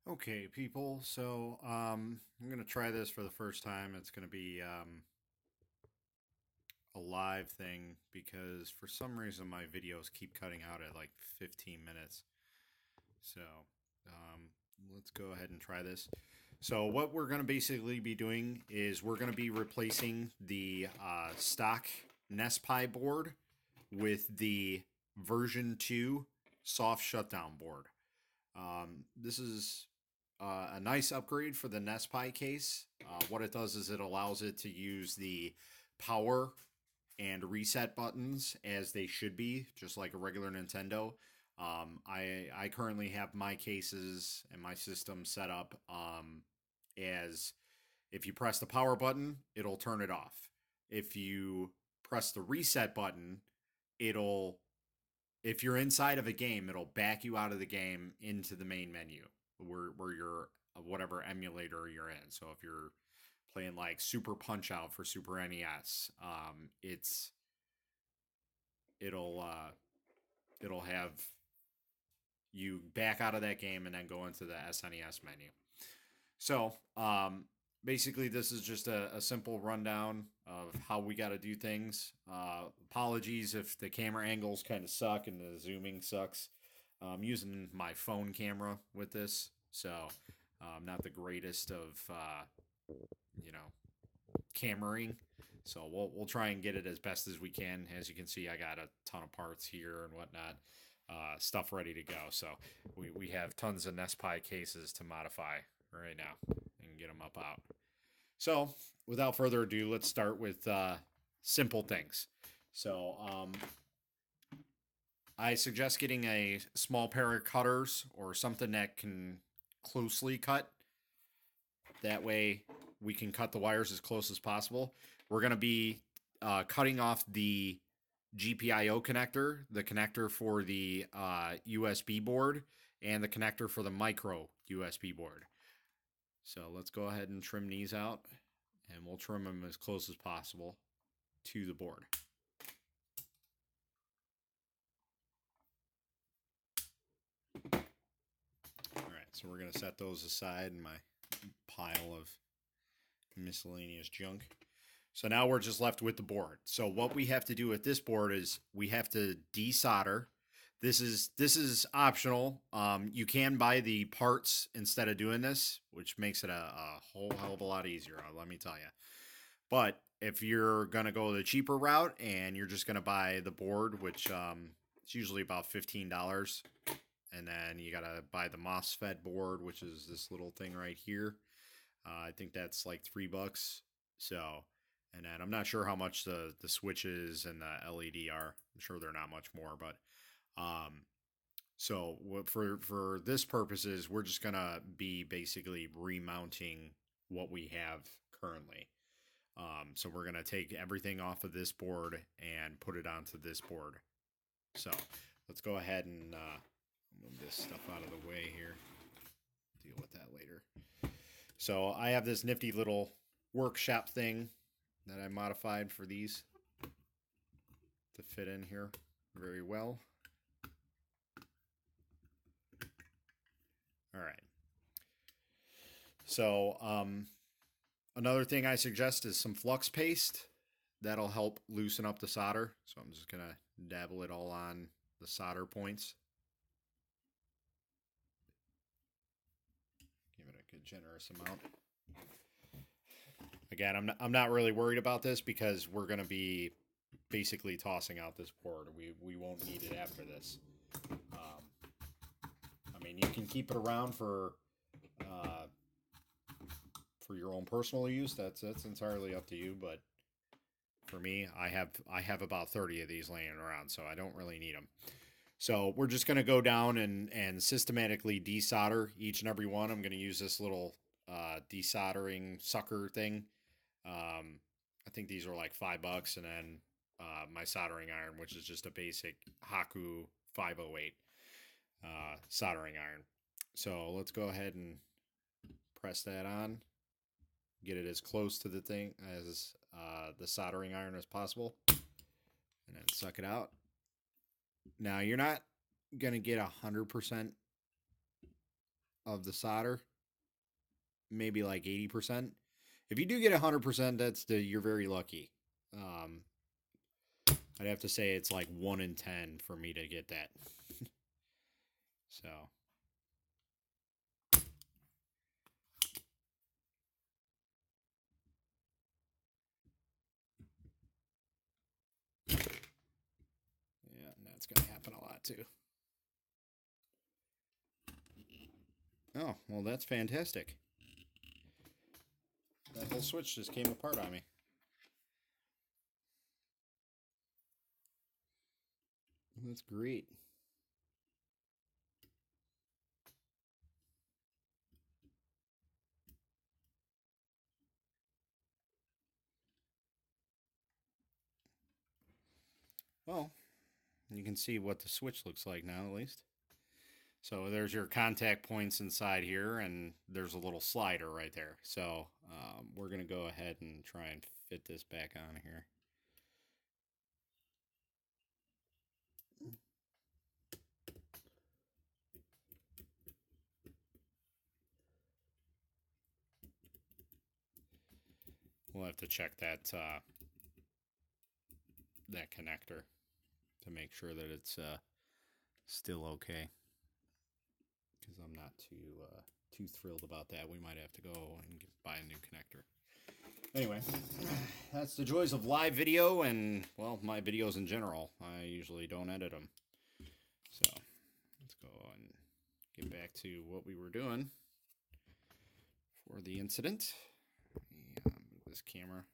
Okay, people. So, I'm gonna try this for the first time. It's gonna be a live thing because for some reason my videos keep cutting out at like 15 minutes. So, um, let's go ahead and try this. So, what we're gonna basically be doing is we're gonna be replacing the stock Nespi board with the version 2 soft shutdown board. This is a nice upgrade for the Nespi case. What it does is it allows it to use the power and reset buttons as they should be, just like a regular Nintendo. I currently have my cases and my system set up as if you press the power button, it'll turn it off. If you press the reset button, it'll if you're inside of a game, it'll back you out of the game into the main menu where you're whatever emulator you're in. So if you're playing like Super Punch Out for Super NES, it'll it'll have you back out of that game and then go into the SNES menu. So basically, this is just a simple rundown of how we got to do things. Apologies if the camera angles kind of suck and the zooming sucks. I'm using my phone camera with this, so not the greatest of you know cameraing. So we'll try and get it as best as we can. As you can see, I got a ton of parts here and whatnot, stuff ready to go. So we have tons of Nespi cases to modify right now and get them up out. So without further ado, let's start with simple things. So I suggest getting a small pair of cutters or something that can closely cut. That way we can cut the wires as close as possible. We're going to be cutting off the GPIO connector, the connector for the USB board, and the connector for the micro USB board. So let's go ahead and trim these out, and we'll trim them as close as possible to the board. All right, so we're going to set those aside in my pile of miscellaneous junk. So now we're just left with the board. So what we have to do with this board is we have to desolder. This is optional. You can buy the parts instead of doing this, which makes it a whole hell of a lot easier, let me tell you. But if you're going to go the cheaper route and you're just going to buy the board, which it's usually about $15, and then you got to buy the MOSFET board, which is this little thing right here. I think that's like $3. So, and then I'm not sure how much the switches and the LED are. I'm sure they're not much more, but so for this purposes, we're just gonna be basically remounting what we have currently. So we're gonna take everything off of this board and put it onto this board. So let's go ahead and move this stuff out of the way here. Deal with that later. So I have this nifty little workshop thing that I modified for these to fit in here very well. All right. So another thing I suggest is some flux paste. That'll help loosen up the solder. So I'm just going to dabble it all on the solder points. Give it a good generous amount. Again, I'm not really worried about this because we're going to be basically tossing out this board. We won't need it after this. I mean, you can keep it around for your own personal use. That's entirely up to you. But for me, I have about 30 of these laying around, so I don't really need them. So we're just going to go down and systematically desolder each and every one. I'm going to use this little desoldering sucker thing. I think these are like $5, and then my soldering iron, which is just a basic Haku 508 soldering iron. So let's go ahead and press that on. Get it as close to the thing as the soldering iron as possible, and then suck it out. Now you're not gonna get 100% of the solder, maybe like 80%. If you do get 100%, you're very lucky. I'd have to say it's like 1 in 10 for me to get that. So. Yeah, and that's going to happen a lot too. Oh, well, that's fantastic. That whole switch just came apart on me. That's great. Well, you can see what the switch looks like now, at least. So there's your contact points inside here, and there's a little slider right there. So we're going to go ahead and try and fit this back on here. We'll have to check that that connector to make sure that it's still okay. Because I'm not too thrilled about that. We might have to go and buy a new connector. Anyway, that's the joys of live video and, well, my videos in general. I usually don't edit them. So let's go and get back to what we were doing for the incident. Move this camera.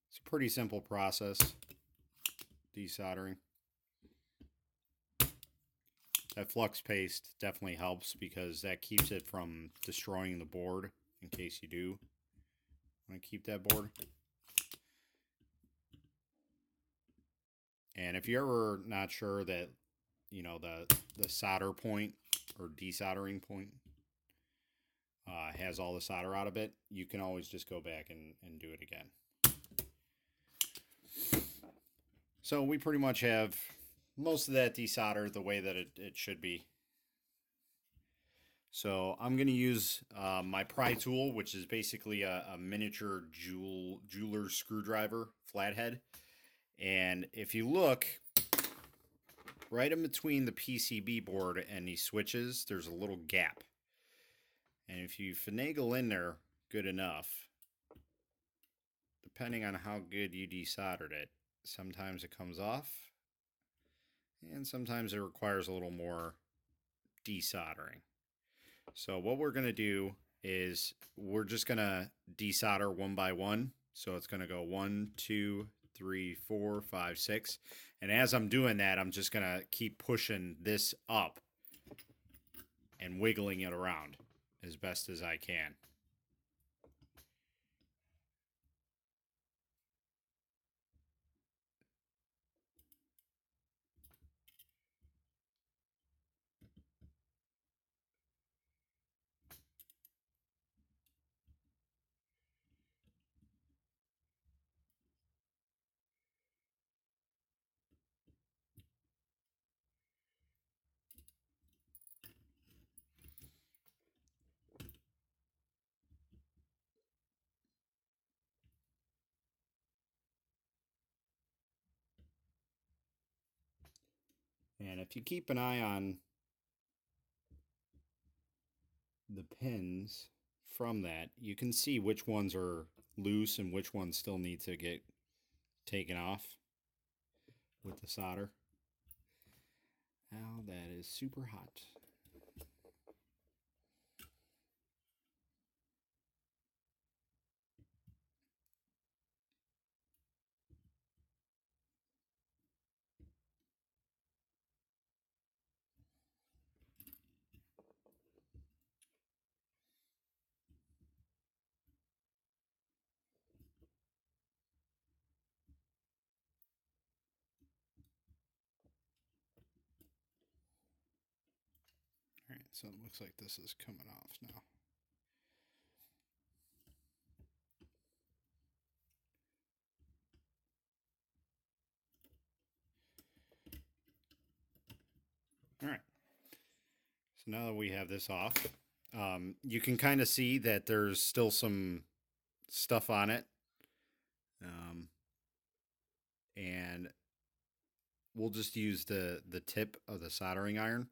It's a pretty simple process, desoldering. That flux paste definitely helps because that keeps it from destroying the board in case you do want to keep that board. And if you're ever not sure that, you know, the solder point or desoldering point has all the solder out of it, you can always just go back and do it again. So we pretty much have most of that desoldered the way that it should be. So I'm going to use my pry tool, which is basically a miniature jeweler's screwdriver flathead. And if you look right in between the PCB board and these switches, there's a little gap. And if you finagle in there good enough, depending on how good you desoldered it, sometimes it comes off, and sometimes it requires a little more desoldering. So what we're going to do is we're just going to desolder one by one. So it's going to go 1, 2, 3, 4, 5, 6. And as I'm doing that, I'm just going to keep pushing this up and wiggling it around as best as I can. And if you keep an eye on the pins from that, you can see which ones are loose and which ones still need to get taken off with the solder. Now that is super hot. so it looks like this is coming off now. All right. So now that we have this off, you can kind of see that there's still some stuff on it. And we'll just use the tip of the soldering iron.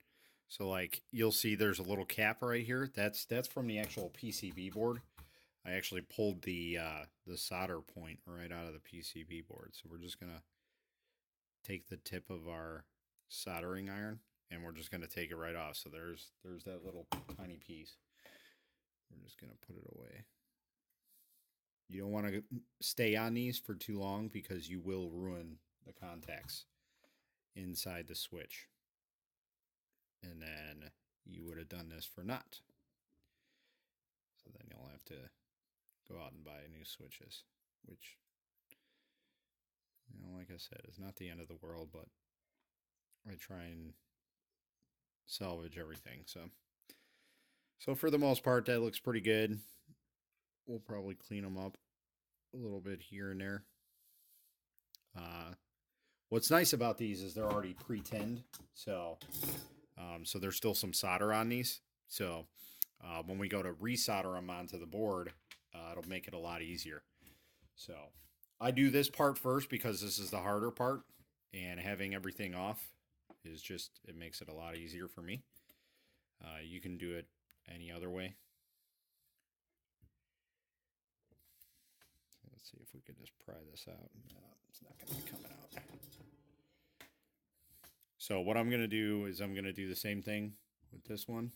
So like you'll see there's a little cap right here. That's from the actual PCB board. I actually pulled the solder point right out of the PCB board. So we're just gonna take the tip of our soldering iron and we're just gonna take it right off. So there's that little tiny piece. We're just gonna put it away. You don't want to stay on these for too long because you will ruin the contacts inside the switch. And then you would have done this for naught. So then you'll have to go out and buy new switches, which, you know, like I said, is not the end of the world, but I try and salvage everything. So for the most part, that looks pretty good. We'll probably clean them up a little bit here and there. What's nice about these is they're already pre-tinned, so there's still some solder on these. So when we go to resolder them onto the board, it'll make it a lot easier. So I do this part first because this is the harder part, and having everything off is just, it makes it a lot easier for me. You can do it any other way. Let's see if we could just pry this out. No, it's not going to be coming out. So what I'm going to do is I'm going to do the same thing with this one.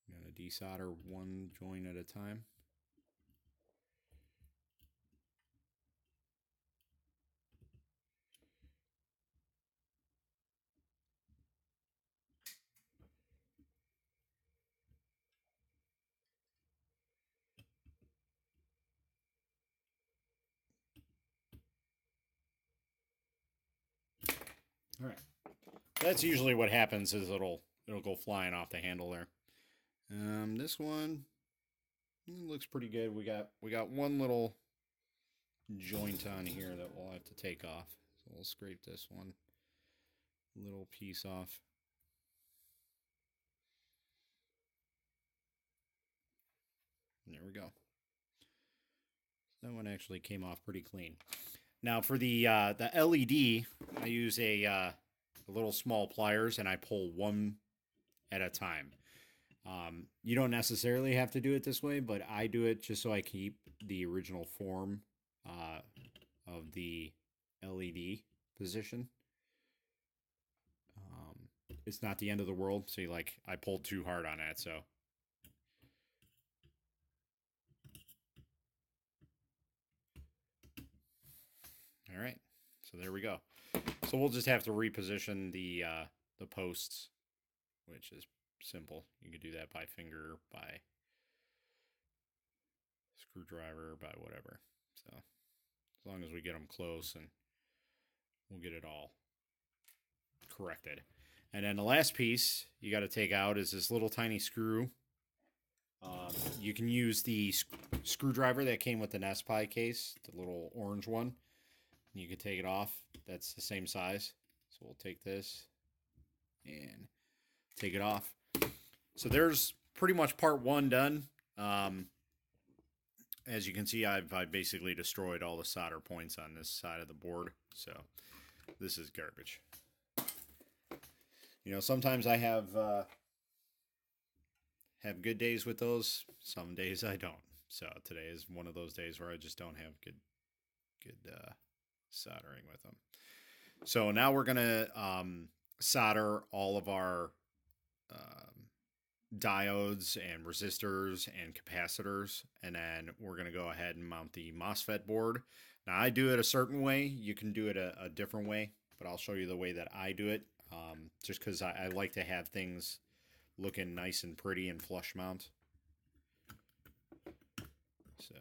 I'm going to desolder one joint at a time. All right. That's usually what happens is it'll go flying off the handle there. This one looks pretty good. We got one little joint on here that we'll have to take off. So we'll scrape this one little piece off. And there we go. That one actually came off pretty clean. Now for the LED, I use a little small pliers and I pull one at a time. You don't necessarily have to do it this way, but I do it just so I keep the original form of the LED position. It's not the end of the world. See, like I pulled too hard on that, so. All right, so there we go. So we'll just have to reposition the posts, which is simple. You can do that by finger, by screwdriver, by whatever. So as long as we get them close, and we'll get it all corrected. And then the last piece you got to take out is this little tiny screw. You can use the screwdriver that came with the Nespi case, the little orange one. You can take it off. That's the same size. So we'll take this and take it off. So there's pretty much part one done. As you can see, I've basically destroyed all the solder points on this side of the board. So this is garbage. You know, sometimes I have good days with those. Some days I don't. So today is one of those days where I just don't have good soldering with them. So now we're gonna solder all of our diodes and resistors and capacitors, and then we're gonna go ahead and mount the MOSFET board. Now I do it a certain way. You can do it a different way, but I'll show you the way that I do it, just because I like to have things looking nice and pretty and flush mount. So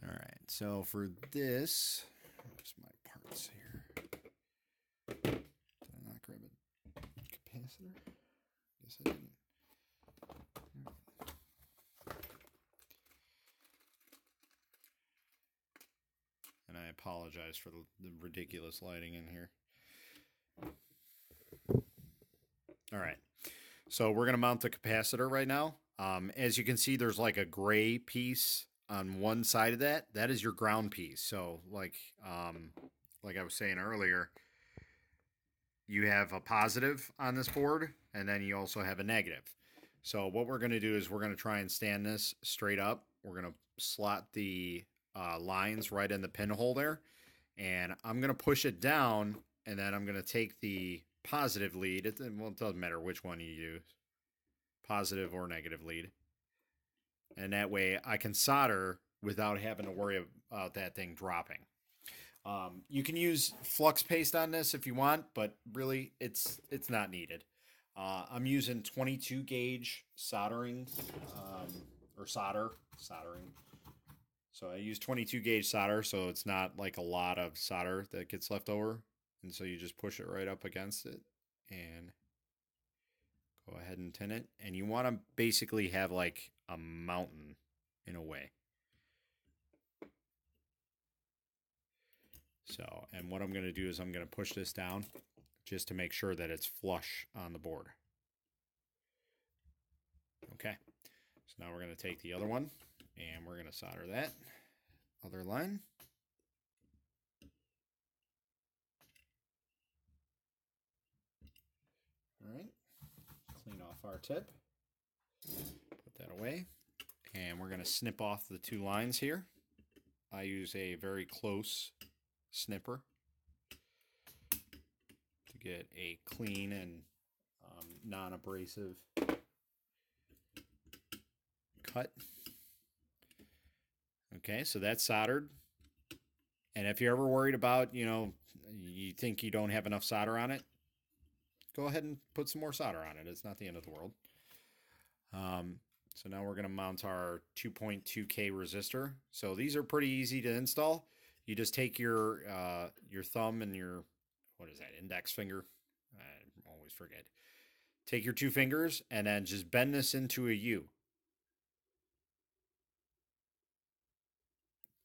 all right, so for this, where's my parts here? trim it. Capacitor? Guess I didn't. And I apologize for the ridiculous lighting in here. All right. So we're going to mount the capacitor right now. As you can see, there's like a gray piece on one side of that. That is your ground piece. So like I was saying earlier, you have a positive on this board, and then you also have a negative. So what we're going to do is we're going to try and stand this straight up. We're going to slot the lines right in the pinhole there, and I'm going to push it down, and then I'm going to take the positive lead. It doesn't matter which one you use, positive or negative lead. And that way I can solder without having to worry about that thing dropping. You can use flux paste on this if you want, but really it's not needed. I'm using 22 gauge soldering, or soldering. So I use 22 gauge solder, so it's not like a lot of solder that gets left over. And so you just push it right up against it and go ahead and tin it. And you want to basically have like a mountain in a way. So, and what I'm going to do is I'm going to push this down just to make sure that it's flush on the board. Okay. So now we're going to take the other one and we're going to solder that other line. All right. Clean off our tip. Put that away. And we're going to snip off the two lines here. I use a very close snipper to get a clean and non-abrasive cut. Okay, so that's soldered. And if you're ever worried about, you think you don't have enough solder on it, go ahead and put some more solder on it. It's not the end of the world. So now we're going to mount our 2.2K resistor. So these are pretty easy to install. You just take your thumb and your, index finger? I always forget. Take your two fingers and then just bend this into a U.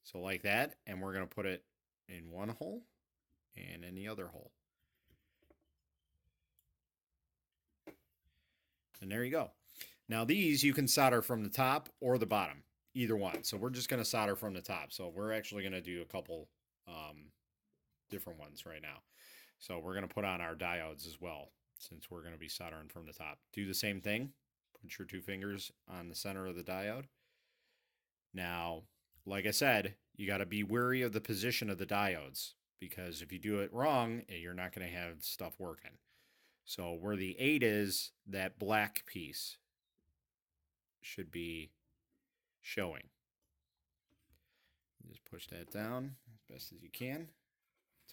So like that, and we're going to put it in one hole and in the other hole. And there you go. Now these you can solder from the top or the bottom, either one. So we're just going to solder from the top. So we're actually going to do a couple different ones right now. So we're going to put on our diodes as well, since we're going to be soldering from the top. Do the same thing. Put your two fingers on the center of the diode. Now, like I said, you got to be wary of the position of the diodes, because if you do it wrong, you're not going to have stuff working. So where the 8 is, that black piece should be showing. Just push that down as best as you can.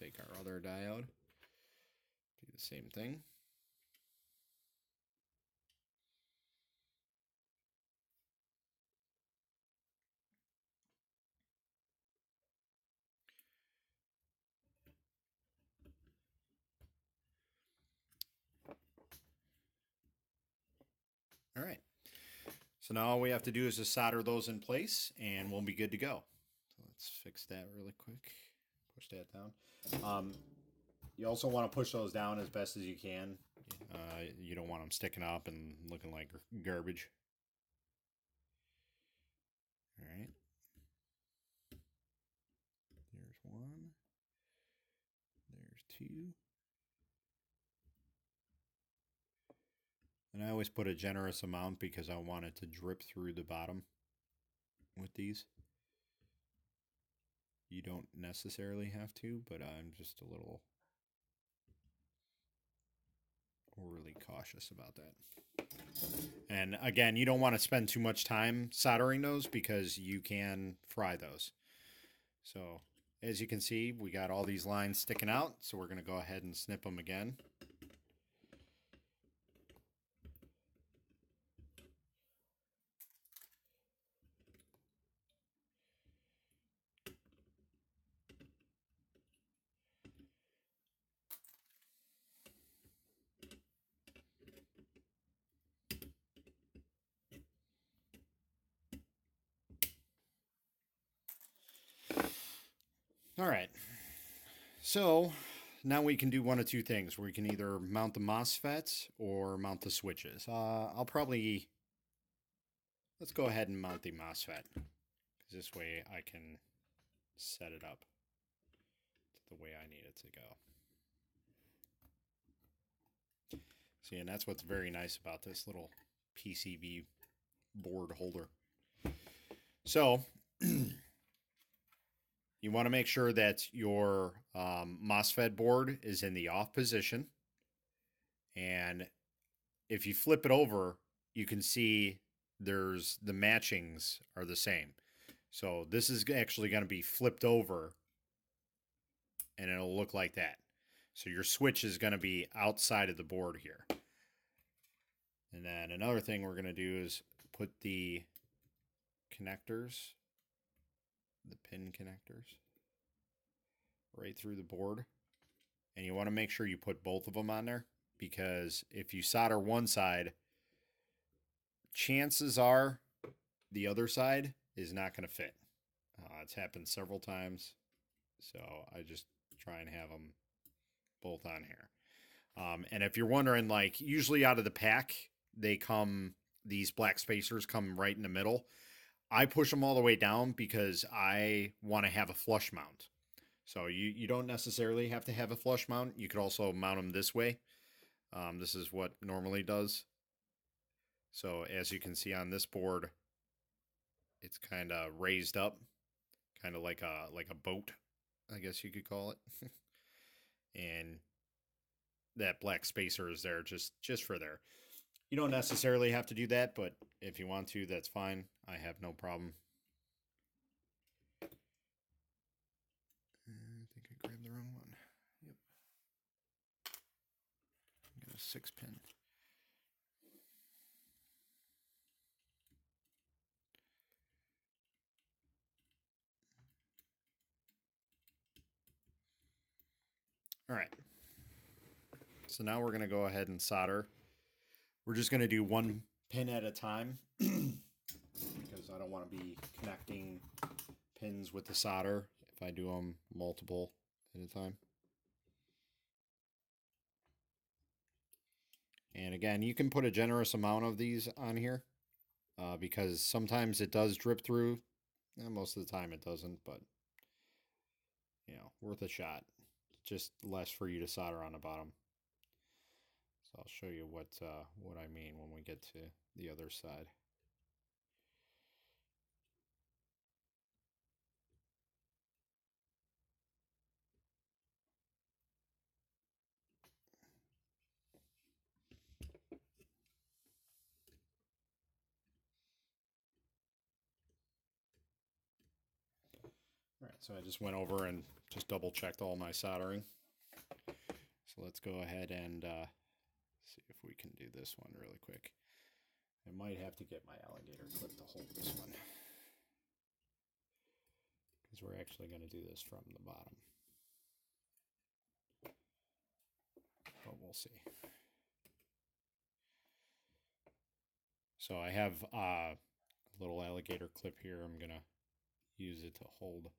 Take our other diode. Do the same thing. All right. So now all we have to do is just solder those in place and we'll be good to go. So let's fix that really quick. Push that down. You also want to push those down as best as you can. You don't want them sticking up and looking like garbage. All right. There's one. There's two. And I always put a generous amount because I want it to drip through the bottom with these. You don't necessarily have to, but I'm just a little overly cautious about that. And again, you don't want to spend too much time soldering those because you can fry those. So as you can see, we got all these lines sticking out, so we're going to go ahead and snip them again. So now we can do one of two things. We can either mount the MOSFETs or mount the switches. Let's go ahead and mount the MOSFET, because this way I can set it up the way I need it to go. See, and that's what's very nice about this little PCB board holder. So you want to make sure that your MOSFET board is in the off position. And if you flip it over, you can see the matchings are the same. So this is actually going to be flipped over and it'll look like that. So your switch is going to be outside of the board here. And then another thing we're going to do is put the connectors, the pin connectors, right through the board. And you want to make sure you put both of them on there, because if you solder one side, chances are the other side is not going to fit. It's happened several times, so I just try and have them both on here. And if you're wondering, like, usually out of the pack, these black spacers come right in the middle. I push them all the way down because I want to have a flush mount. So you don't necessarily have to have a flush mount. You could also mount them this way. This is what normally does. So as you can see on this board, it's kind of raised up, kind of like a boat, I guess you could call it. And that black spacer is there just for there. You don't necessarily have to do that, but if you want to, that's fine. I have no problem. I think I grabbed the wrong one. Yep. I got a 6-pin. All right. So now we're going to go ahead and solder. We're just going to do one pin at a time because I don't want to be connecting pins with the solder if I do them multiple at a time. And again, you can put a generous amount of these on here because sometimes it does drip through. Most of the time it doesn't, but you know, worth a shot. Just less for you to solder on the bottom. So I'll show you what I mean when we get to the other side. All right, so I just went over and just double checked all my soldering. So let's go ahead and see if we can do this one really quick. I might have to get my alligator clip to hold this one, because we're actually going to do this from the bottom. But we'll see. So I have a little alligator clip here. I'm going to use it to hold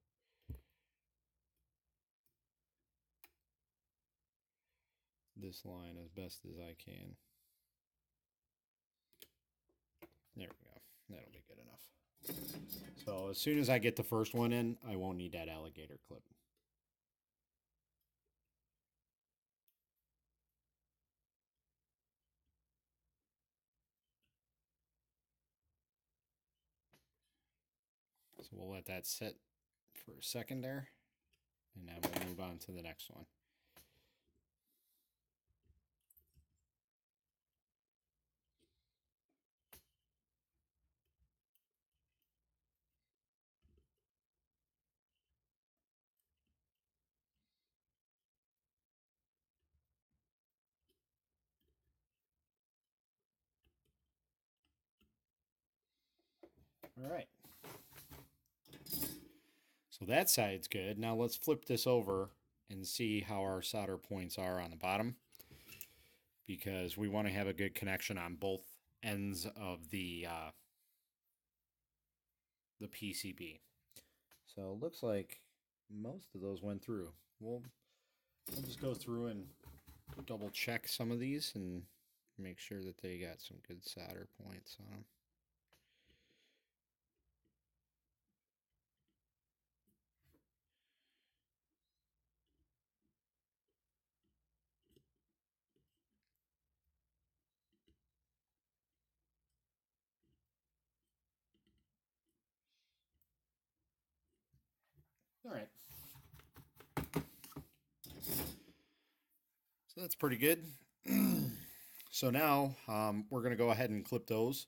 this line as best as I can. There we go. That'll be good enough. So as soon as I get the first one in, I won't need that alligator clip. So we'll let that sit for a second there, and then we'll move on to the next one. All right. So that side's good. Now let's flip this over and see how our solder points are on the bottom, because we want to have a good connection on both ends of the PCB. So it looks like most of those went through. We'll I'll just go through and double check some of these and make sure that they got some good solder points on them. All right. So that's pretty good. So now we're going to go ahead and clip those.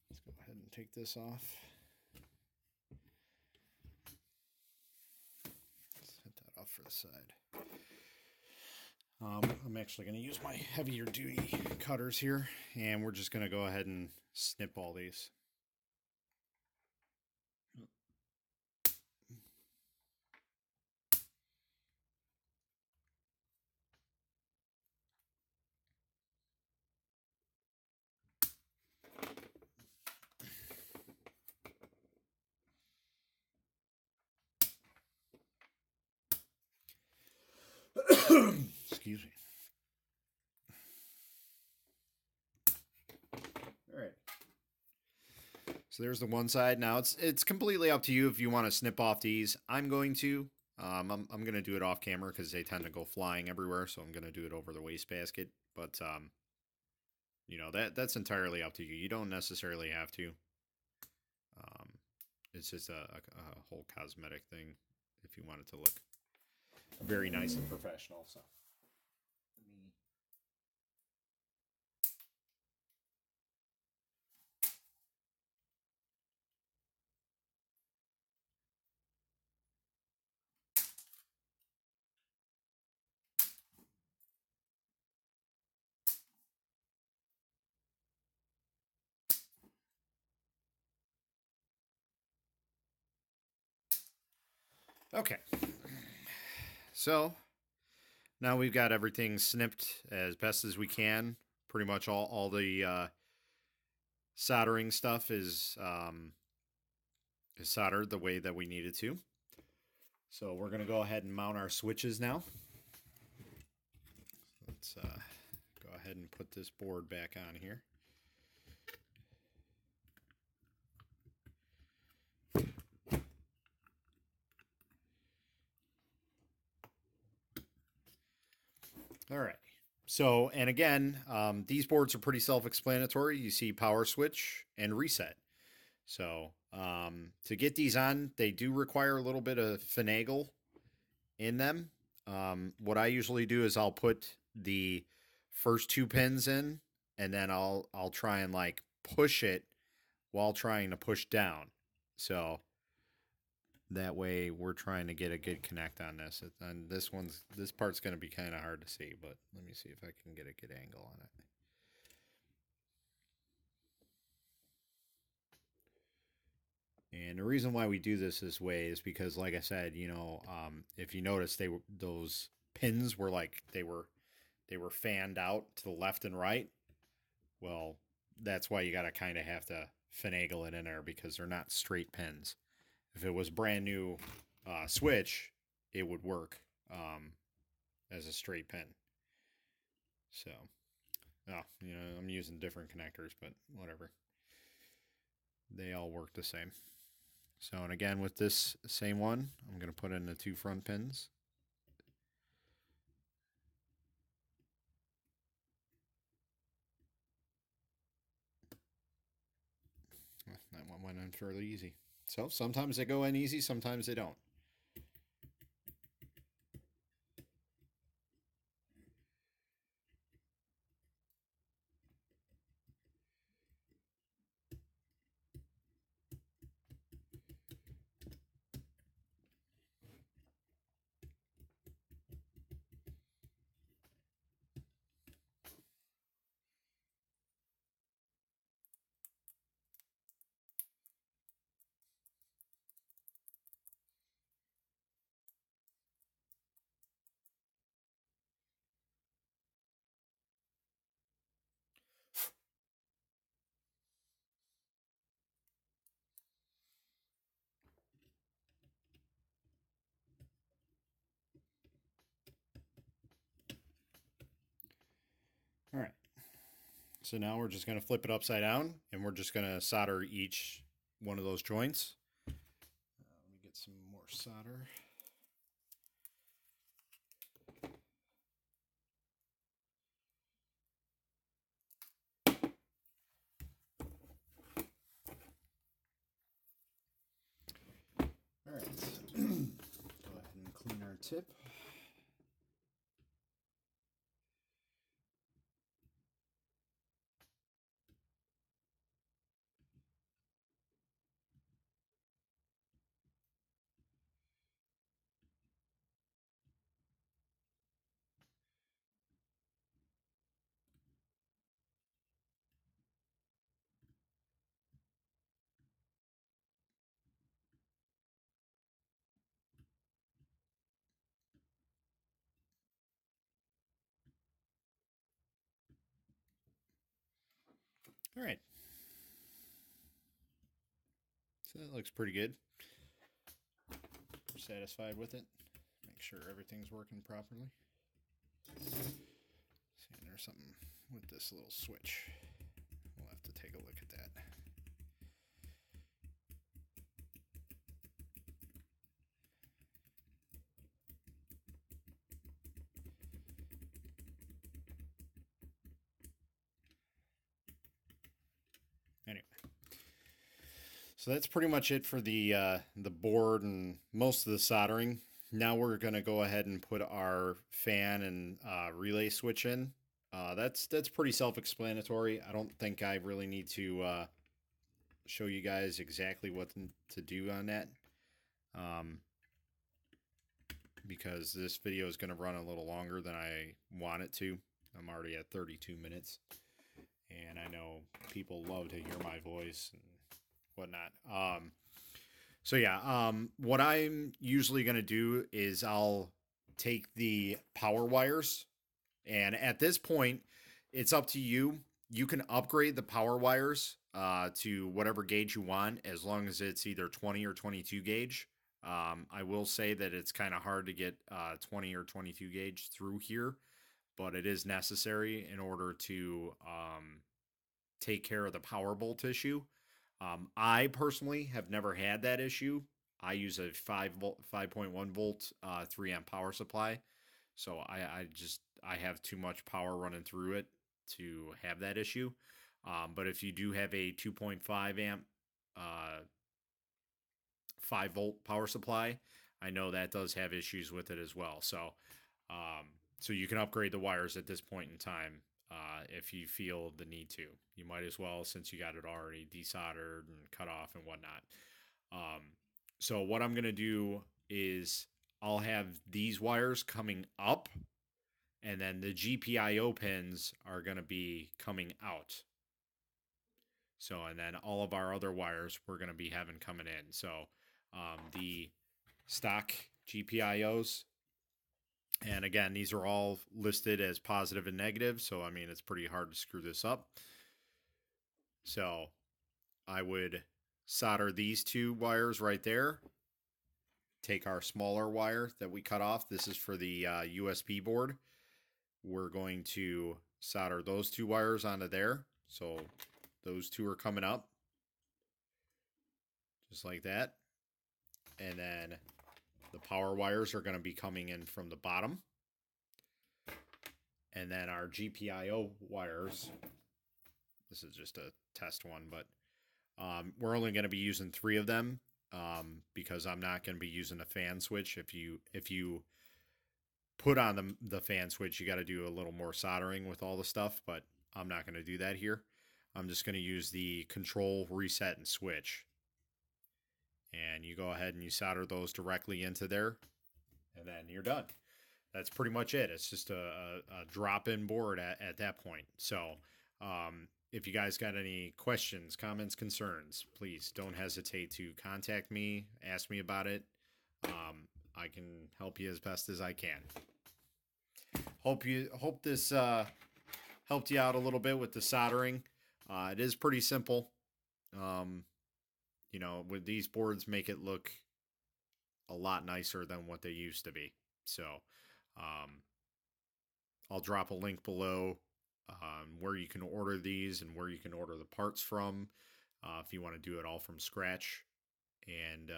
Let's go ahead and take this off. Set that off for the side. I'm actually going to use my heavier duty cutters here, and we're just going to go ahead and snip all these. Excuse me. All right. So there's the one side. Now it's completely up to you if you want to snip off these. I'm going to. I'm going to do it off camera because they tend to go flying everywhere. So I'm going to do it over the wastebasket. But you know, that's entirely up to you. You don't necessarily have to. It's just a whole cosmetic thing if you want it to look very nice and professional. So. Okay, so now we've got everything snipped as best as we can. Pretty much all the soldering stuff is soldered the way that we need it to. So we're going to go ahead and mount our switches now. Let's go ahead and put this board back on here. All right. So, and again, these boards are pretty self-explanatory. You see power switch and reset. So, to get these on, they do require a little bit of finagle in them. What I usually do is I'll put the first two pins in, and then I'll try and like push it while trying to push down. So that way we're trying to get a good connect on this. And this part's going to be kind of hard to see, but let me see if I can get a good angle on it. And the reason why we do this way is because, like I said, you know, if you notice, those pins were like they were fanned out to the left and right. Well, that's why you got to kind of have to finagle it in there because they're not straight pins. If it was brand new switch, it would work as a straight pin. So, you know, I'm using different connectors, but whatever. They all work the same. So, and again, with this same one, I'm going to put in the two front pins. That one went in fairly easy. So sometimes they go in easy, sometimes they don't. So now we're just going to flip it upside down, and we're just going to solder each one of those joints. Let me get some more solder. All right, go ahead and clean our tip. All right. So that looks pretty good. We're satisfied with it. Make sure everything's working properly. See, and there's something with this little switch. We'll have to take a look at that. Anyway, so that's pretty much it for the board and most of the soldering. Now we're going to go ahead and put our fan and relay switch in. That's pretty self-explanatory. I don't think I really need to show you guys exactly what to do on that, because this video is going to run a little longer than I want it to. I'm already at 32 minutes, and I know people love to hear my voice and whatnot. So yeah, what I'm usually going to do is I'll take the power wires, and at this point, it's up to you. You can upgrade the power wires to whatever gauge you want, as long as it's either 20 or 22 gauge. I will say that it's kind of hard to get 20 or 22 gauge through here, but it is necessary in order to take care of the power bolt issue. I personally have never had that issue. I use a 5.1 volt 3 amp power supply, so I have too much power running through it to have that issue. But if you do have a 2.5 amp 5 volt power supply, I know that does have issues with it as well. So so you can upgrade the wires at this point in time. If you feel the need to, you might as well, since you got it already desoldered and cut off and whatnot. So what I'm going to do is I'll have these wires coming up, and then the GPIO pins are going to be coming out. So, and then all of our other wires we're going to be having coming in. So the stock GPIOs, and again, these are all listed as positive and negative, so I mean, it's pretty hard to screw this up. So I would solder these two wires right there. Take our smaller wire that we cut off. This is for the USB board. We're going to solder those two wires onto there. So those two are coming up, just like that. And then the power wires are going to be coming in from the bottom. And then our GPIO wires, this is just a test one, but we're only going to be using 3 of them because I'm not going to be using a fan switch. If you put on the fan switch, you got to do a little more soldering with all the stuff, but I'm not going to do that here. I'm just going to use the control, reset, and switch. And you go ahead and you solder those directly into there, and then you're done. That's pretty much it. It's just a drop-in board at that point. So if you guys got any questions, comments, concerns, please don't hesitate to contact me, ask me about it. I can help you as best as I can. Hope this helped you out a little bit with the soldering. It is pretty simple. You know, with these boards, make it look a lot nicer than what they used to be. So I'll drop a link below where you can order these and where you can order the parts from, if you want to do it all from scratch. And,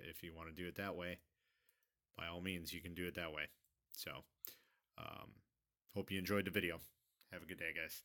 if you want to do it that way, by all means, you can do it that way. So, hope you enjoyed the video. Have a good day, guys.